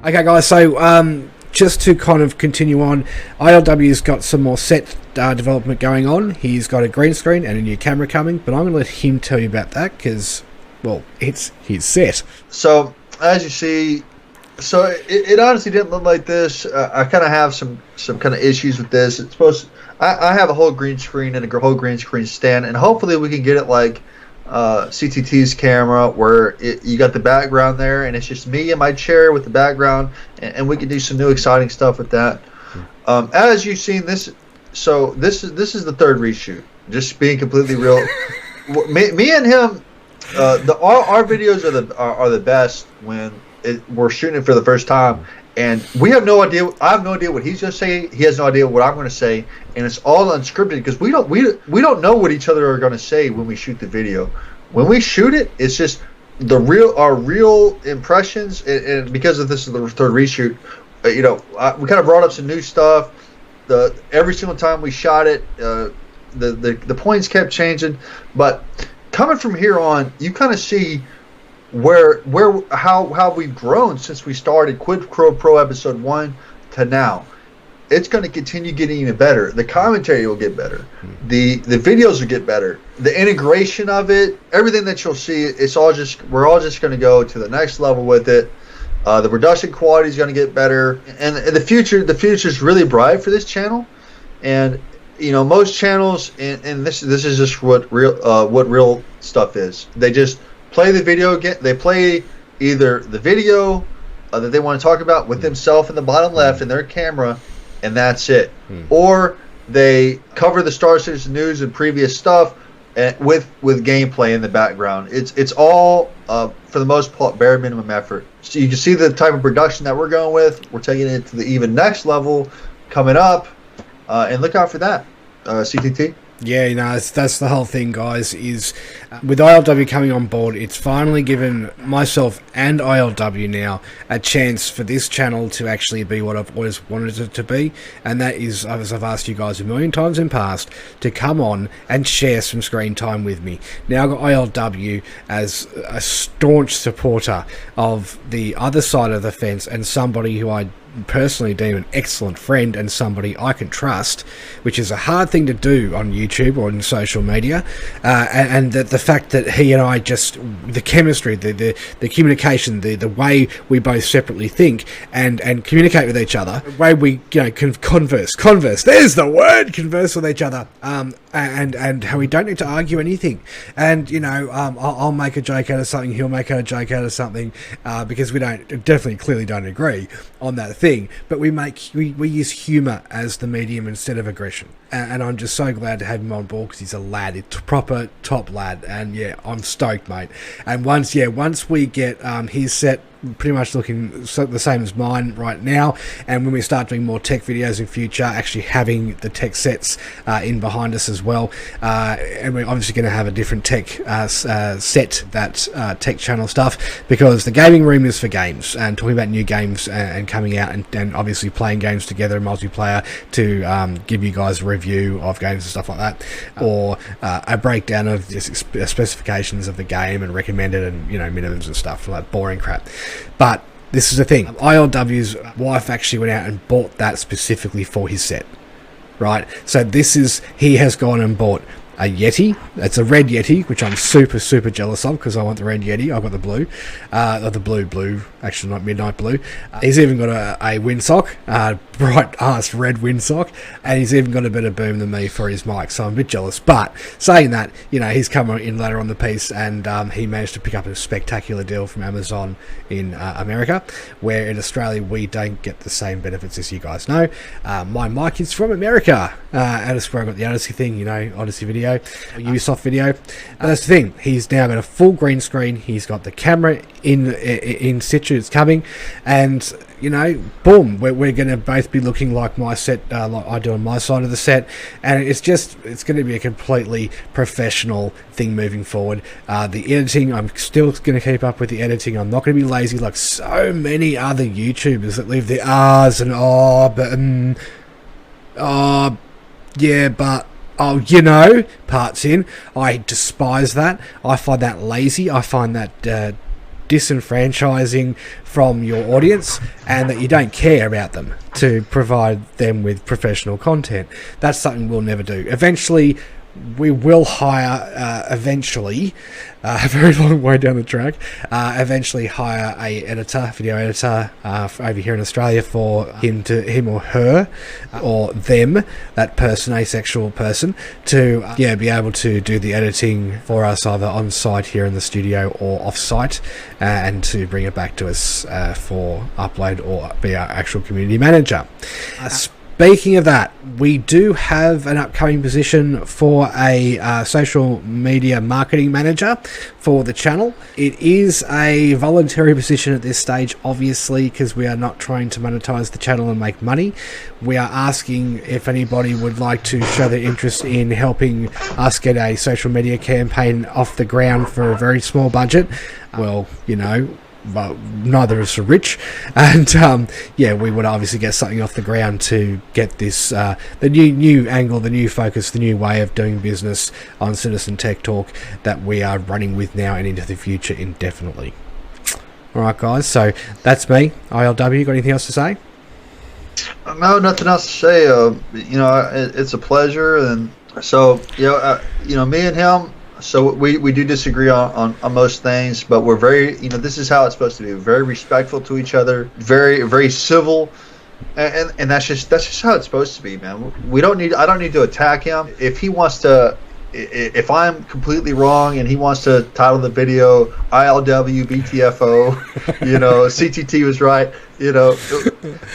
Okay, guys, so just to kind of continue on, ILW's got some more set development going on. He's got a green screen and a new camera coming, but I'm going to let him tell you about that because, well, it's his set. So, as you see, it honestly didn't look like this. I kind of have some kind of issues with this. It's supposed I have a whole green screen and a whole green screen stand, and hopefully we can get it like CTT's camera, where you got the background there, and it's just me and my chair with the background, and we can do some new exciting stuff with that. As you've seen this, so this is the third reshoot. Just being completely real, me and him, our videos are the best when we're shooting it for the first time, and we have no idea. I have no idea what he's going to say. He has no idea what I'm going to say, and it's all unscripted because we don't know what each other are going to say when we shoot the video. When we shoot it, it's just our real impressions. And because of this is the third reshoot, we kind of brought up some new stuff. Every single time we shot it, the points kept changing, but coming from here on, you kind of see how we've grown since we started Quid Pro episode 1 to now. It's going to continue getting even better. The commentary will get better. The videos will get better. The integration of it, everything that you'll see, we're all just going to go to the next level with it. The production quality is going to get better, and the future is really bright for this channel. And most channels, and this is just what real stuff is. They just play the video again. They play either the video that they want to talk about with themselves in the bottom left in their camera, and that's it. Or they cover the Star Citizen news and previous stuff with gameplay in the background. It's all for the most part bare minimum effort. So you can see the type of production that we're going with. We're taking it to the even next level coming up, and look out for that, CTT. Yeah, that's the whole thing, guys, is with ILW coming on board, it's finally given myself and ILW now a chance for this channel to actually be what I've always wanted it to be, and that is, as I've asked you guys a million times in past, to come on and share some screen time with me. Now I've got ILW as a staunch supporter of the other side of the fence, and somebody who I personally deem an excellent friend and somebody I can trust, which is a hard thing to do on YouTube or in social media, and the fact that he and I just, the chemistry, the communication, the way we both separately think and communicate with each other, the way we can converse, there's the word, converse with each other, and how we don't need to argue anything, and I'll make a joke out of something, he'll make a joke out of something, because we clearly don't agree on that thing, but we use humor as the medium instead of aggression, and I'm just so glad to have him on board because he's a lad, it's proper top lad, and yeah, I'm stoked, mate. And once we get his set pretty much looking the same as mine right now, and when we start doing more tech videos in future, actually having the tech sets in behind us as well, and we're obviously going to have a different tech set, that tech channel stuff, because the gaming room is for games and talking about new games and coming out and obviously playing games together in multiplayer to give you guys a review of games and stuff like that, or a breakdown of just specifications of the game and recommended and minimums and stuff, like boring crap. But this is the thing, ILW's wife actually went out and bought that specifically for his set, right? So he has gone and bought a Yeti. It's a red Yeti, which I'm super jealous of because I want the red Yeti. I've got the blue, blue, actually not midnight blue. He's even got a windsock, bright ass red windsock, and he's even got a better boom than me for his mic, so I'm a bit jealous. But saying that, he's come in later on the piece, and he managed to pick up a spectacular deal from Amazon in America, where in Australia we don't get the same benefits, as you guys know. My mic is from America, and that's where I got the Odyssey thing, Odyssey video, Ubisoft video. And that's the thing, he's now got a full green screen, he's got the camera in situ, it's coming, and boom, we're going to both be looking like my set, like I do on my side of the set, and it's going to be a completely professional thing moving forward. The editing, I'm still going to keep up with the editing. I'm not going to be lazy like so many other YouTubers that leave the R's and parts in. I despise that. I find that lazy. I find that disenfranchising from your audience and that you don't care about them to provide them with professional content. That's something we'll never do. Eventually, we will hire, a very long way down the track, eventually hire a video editor over here in Australia for him or her, or them, that person, asexual person, to be able to do the editing for us either on site here in the studio or off site, and to bring it back to us for upload or be our actual community manager. Speaking of that, we do have an upcoming position for a social media marketing manager for the channel. It is a voluntary position at this stage, obviously, because we are not trying to monetize the channel and make money. We are asking if anybody would like to show their interest in helping us get a social media campaign off the ground for a very small budget. Well, but neither of us are rich, and we would obviously get something off the ground to get this the new angle, the new focus, the new way of doing business on Citizen Tech Talk that we are running with now and into the future indefinitely. Alright guys, so that's me. ILW, got anything else to say? No, nothing else to say. It's a pleasure, and so me and him. So we do disagree on most things, but we're very, this is how it's supposed to be. Very respectful to each other, very, very civil, and that's just how it's supposed to be, man. I don't need to attack him. If he wants to, if I'm completely wrong and he wants to title the video ILW BTFO, CTT was right,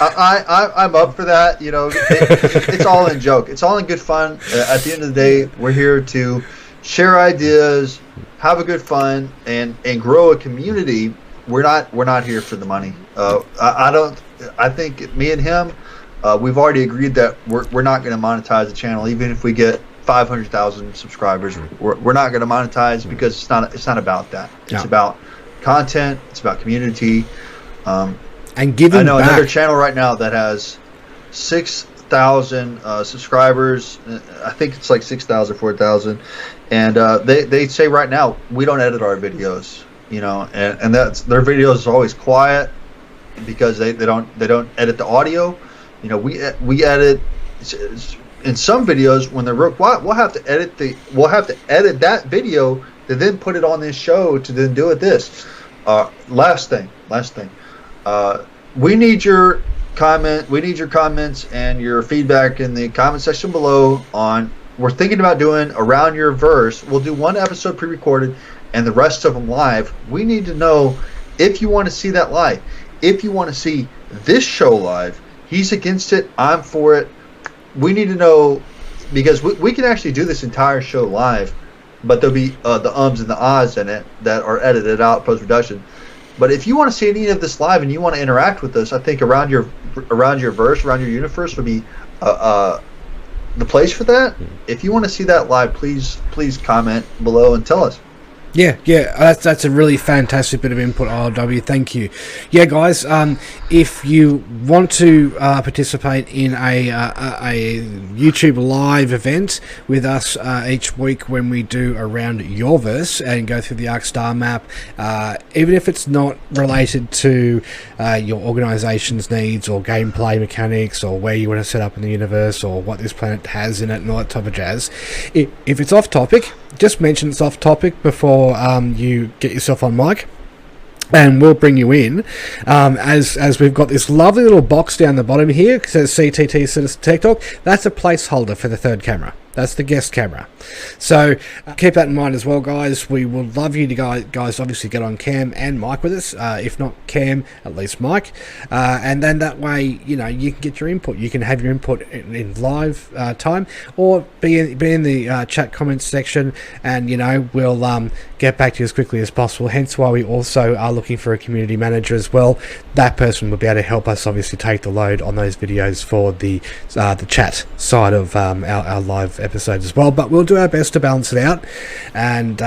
I'm up for that. It's all in joke. It's all in good fun. At the end of the day, we're here to share ideas, have a good fun, and grow a community. We're not here for the money. I think me and him, we've already agreed that we're not going to monetize the channel, even if we get 500,000 subscribers. We're not going to monetize because it's not about that. It's about content. It's about community. And giving. I know back. Another channel right now that has 6,000 subscribers. I think it's like 6,000, 4,000. And they say right now we don't edit our videos, and that's their videos are always quiet because they don't edit the audio. We edit in some videos when they're real quiet. We'll have to edit that video to then put it on this show to then do it this. Last thing. We need your comment. We need your comments and your feedback in the comment section below on. We're thinking about doing Around Your Verse. We'll do one episode pre-recorded and the rest of them live. We need to know if you want to see that live. If you want to see this show live, he's against it, I'm for it. We need to know, because we can actually do this entire show live, but there'll be the ums and the ahs in it that are edited out post-production. But if you want to see any of this live and you want to interact with us, I think Around Your Verse, Around Your Universe would be the place for that. If you want to see that live, please comment below and tell us. Yeah, that's a really fantastic bit of input, ILW. Thank you. Yeah, guys, if you want to participate in a YouTube live event with us each week when we do Around Your Verse and go through the Arc Star map, even if it's not related to your organization's needs or gameplay mechanics or where you want to set up in the universe or what this planet has in it and all that type of jazz, if it's off topic, just mention it's off topic before you get yourself on mic, and we'll bring you in. As we've got this lovely little box down the bottom here, it says CTT Citizen Tech Talk. That's a placeholder for the third camera. That's the guest camera. So keep that in mind as well, guys. We would love you to guys obviously get on cam and mic with us. If not cam, at least mic. And then that way, you can get your input. You can have your input in live time, or be in the chat comments section, and we'll get back to you as quickly as possible. Hence why we also are looking for a community manager as well. That person will be able to help us obviously take the load on those videos for the chat side of our live episodes as well. But we'll do our best to balance it out and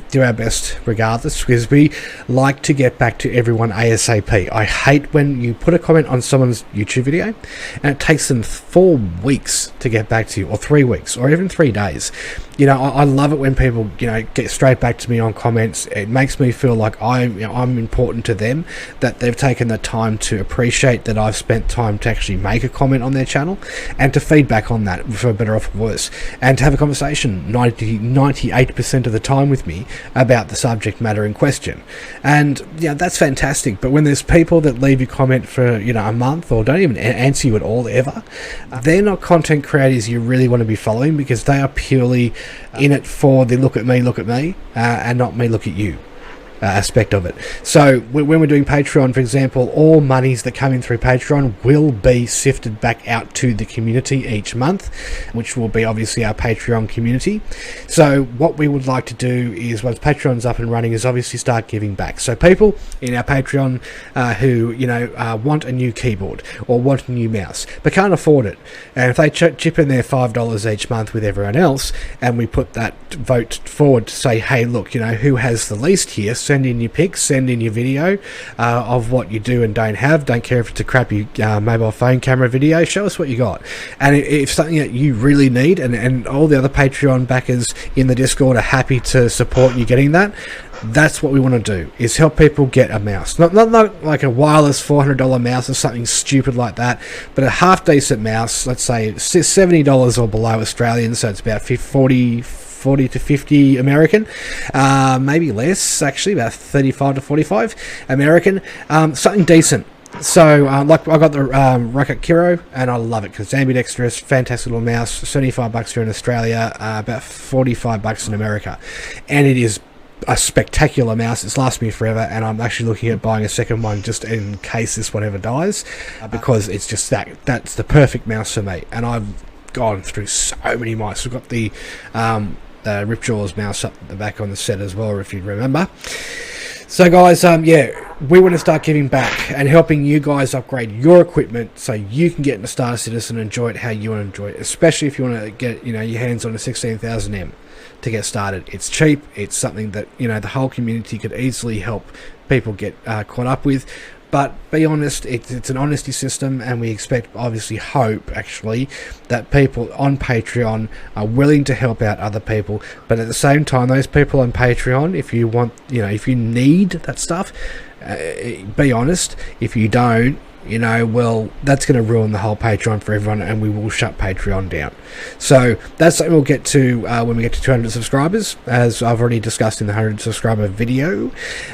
do our best regardless, because we like to get back to everyone ASAP. I hate when you put a comment on someone's YouTube video and it takes them 4 weeks to get back to you, or 3 weeks, or even 3 days. You know, I love it when people, you know, get straight back to me on comments. It makes me feel like I'm important to them, that they've taken the time to appreciate that I've spent time to actually make a comment on their channel and to feedback on that, for better or for worse, and to have a conversation 98% of the time with me about the subject matter in question. And yeah, that's fantastic. But when there's people that leave you comment for, you know, a month, or don't even answer you at all ever, they're not content creators you really want to be following, because they are purely in it for the look at me, and not me look at you aspect of it. So when we're doing Patreon, for example, all monies that come in through Patreon will be sifted back out to the community each month, which will be obviously our Patreon community. So what we would like to do is, once Patreon's up and running, is obviously start giving back. So people in our Patreon who, you know, want a new keyboard or want a new mouse but can't afford it, and if they chip in their $5 each month with everyone else, and we put that vote forward to say, hey, look, you know, who has the least here, send in your pics, send in your video of what you do and don't have. Don't care if it's a crappy mobile phone camera video. Show us what you got. And if something that you really need, and all the other Patreon backers in the Discord are happy to support you getting that, that's what we want to do, is help people get a mouse. Not like a wireless $400 mouse or something stupid like that, but a half decent mouse, let's say $70 or below Australian, so it's about 40 to 50 American, maybe less actually, about 35 to 45 American, something decent. So like I got the Rocket Kiro, and I love it because it's ambidextrous, fantastic little mouse, $75 here in Australia, about $45 in America, and it is a spectacular mouse. It's lasted me forever, and I'm actually looking at buying a second one just in case this one ever dies, because it's just that's the perfect mouse for me. And I've gone through so many mice. We've got the Ripjaws mouse up the back on the set as well, if you remember. So guys, yeah, we want to start giving back and helping you guys upgrade your equipment so you can get into Star Citizen and enjoy it how you want to enjoy it, especially if you want to get, you know, your hands on a 16,000M to get started. It's cheap. It's something that, you know, the whole community could easily help people get caught up with. But be honest, it's an honesty system, and we expect, obviously hope actually, that people on Patreon are willing to help out other people. But at the same time, those people on Patreon, if you want, you know, if you need that stuff, be honest. If you don't, you know, well, that's going to ruin the whole Patreon for everyone, and we will shut Patreon down. So that's something we'll get to when we get to 200 subscribers, as I've already discussed in the 100 subscriber video.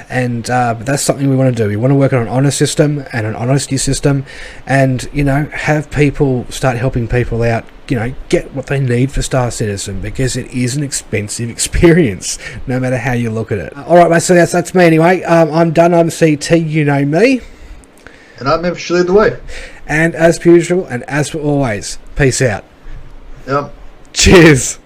And but that's something we want to do. We want to work on an honor system and an honesty system, and, you know, have people start helping people out, you know, get what they need for Star Citizen, because it is an expensive experience, no matter how you look at it. Alright, mate, so that's me anyway. I'm done. I'm CT, you know me. And I'm Memphis, lead the way. And as per usual, and as for always, peace out. Yep. Cheers.